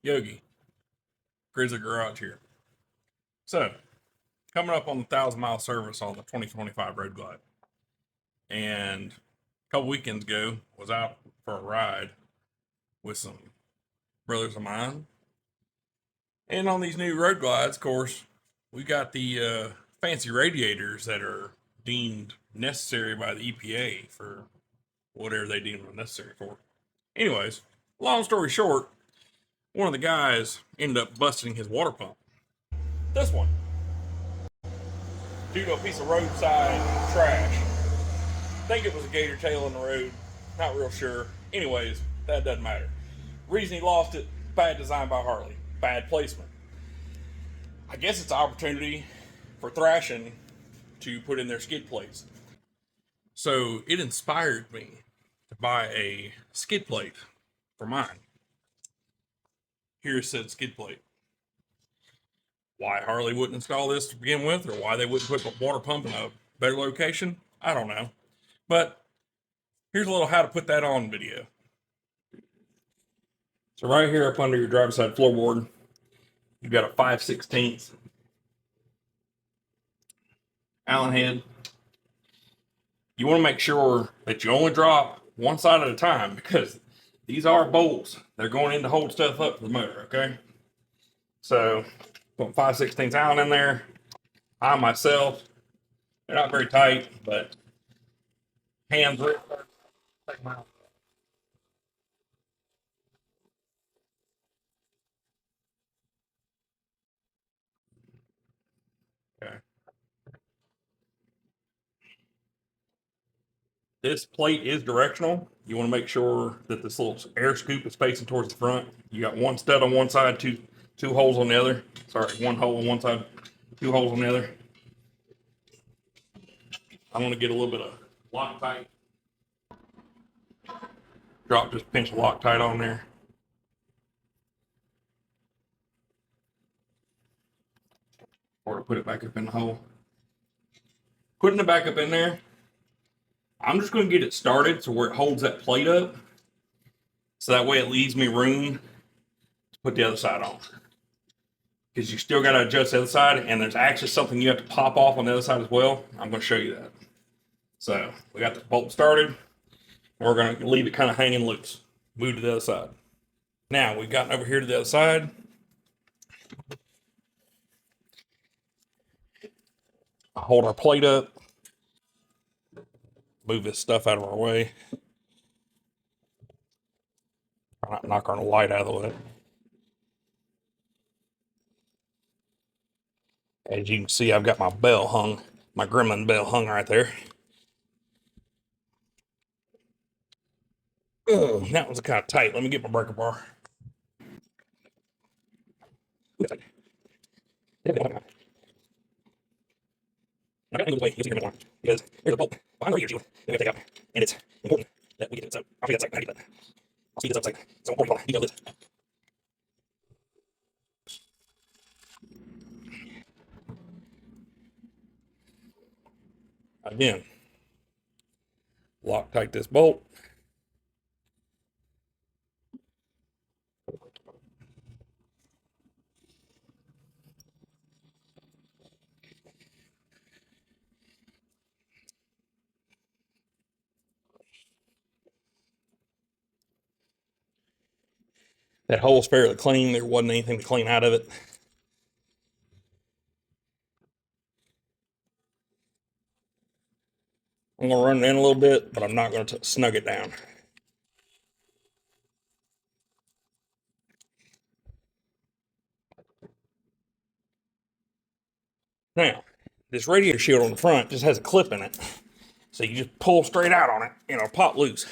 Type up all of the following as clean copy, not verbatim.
Yogi, Grizzly Garage here. So, coming up on the 1,000 mile service on the 2025 Road Glide. And a couple weekends ago, was out for a ride with some brothers of mine. And on these new Road Glides, of course, we got the fancy radiators that are deemed necessary by the EPA for whatever they deem them necessary for. Anyways, long story short, one of the guys ended up busting his water pump. This one, due to a piece of roadside trash. Think it was a gator tail in the road. Not real sure. Anyways, that doesn't matter. Reason he lost it, bad design by Harley. Bad placement. I guess it's an opportunity for Thrashing to put in their skid plates. So it inspired me to buy a skid plate for mine. Here's said skid plate. Why Harley wouldn't install this to begin with, or why they wouldn't put a water pump in a better location, I don't know. But here's a little how to put that on video. So right here up under your driver's side floorboard, you've got a 5/16 Allen head. You want to make sure that you only drop one side at a time because these are bolts. They're going in to hold stuff up for the motor, okay? So put 5/16 Allen in there. I myself, they're not very tight, but hands real first. Take them out. Okay. This plate is directional. You want to make sure that this little air scoop is facing towards the front. You got one stud on one side, two holes on the other. Sorry, one hole on one side, two holes on the other. I'm going to get a little bit of Loctite. Drop just a pinch of Loctite on there. Or to put it back up in the hole. Putting it back up in there, I'm just going to get it started so where it holds that plate up. So that way it leaves me room to put the other side on. Because you still got to adjust the other side, and there's actually something you have to pop off on the other side as well. I'm going to show you that. So we got the bolt started, and we're going to leave it kind of hanging loose. Move to the other side. Now we've gotten over here to the other side. Hold our plate up. Move this stuff out of our way. Try not to knock our light out of the way. As you can see, I've got my bell hung, my gremlin bell hung right there. Oh, that was kind of tight. Let me get my breaker bar. I'm not going to wait using your one because there's a bolt behind the radio that we have to take out, and it's important that we get it. So I'll speed this up. How do you do that? I'll speed this up. So important. Detail this. Again, Loctite this bolt. That hole's fairly clean. There wasn't anything to clean out of it. I'm going to run it in a little bit, but I'm not going to snug it down. Now, this radiator shield on the front just has a clip in it. So you just pull straight out on it and it'll pop loose.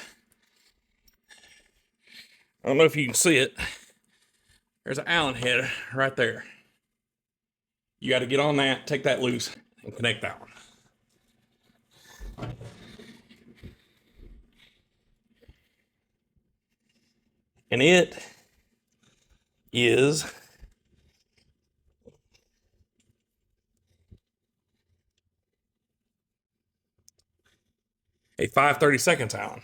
I don't know if you can see it. There's an Allen head right there. You got to get on that, take that loose, and connect that one. And it is a 5/32 Allen.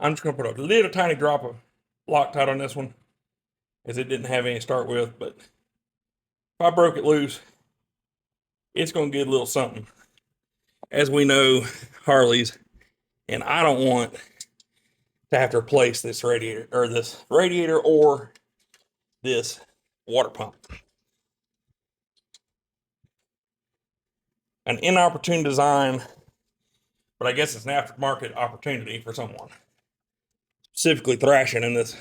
I'm just going to put a little tiny drop of Loctite on this one, as it didn't have any to start with. But if I broke it loose, it's going to get a little something. As we know, Harleys, and I don't want to have to replace this radiator or this water pump. An inopportune design, but I guess it's an aftermarket opportunity for someone. Specifically thrashing in this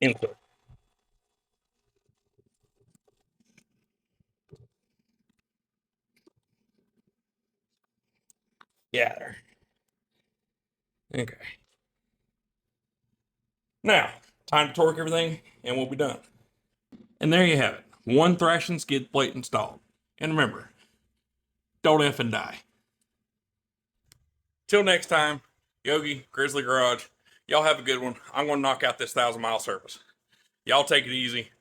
input. Yeah, there. Okay. Now, time to torque everything, and we'll be done. And there you have it. One thrashing skid plate installed. And remember, don't F and die. Till next time, Yogi, Grizzly Garage, y'all have a good one. I'm going to knock out this 1,000-mile service. Y'all take it easy.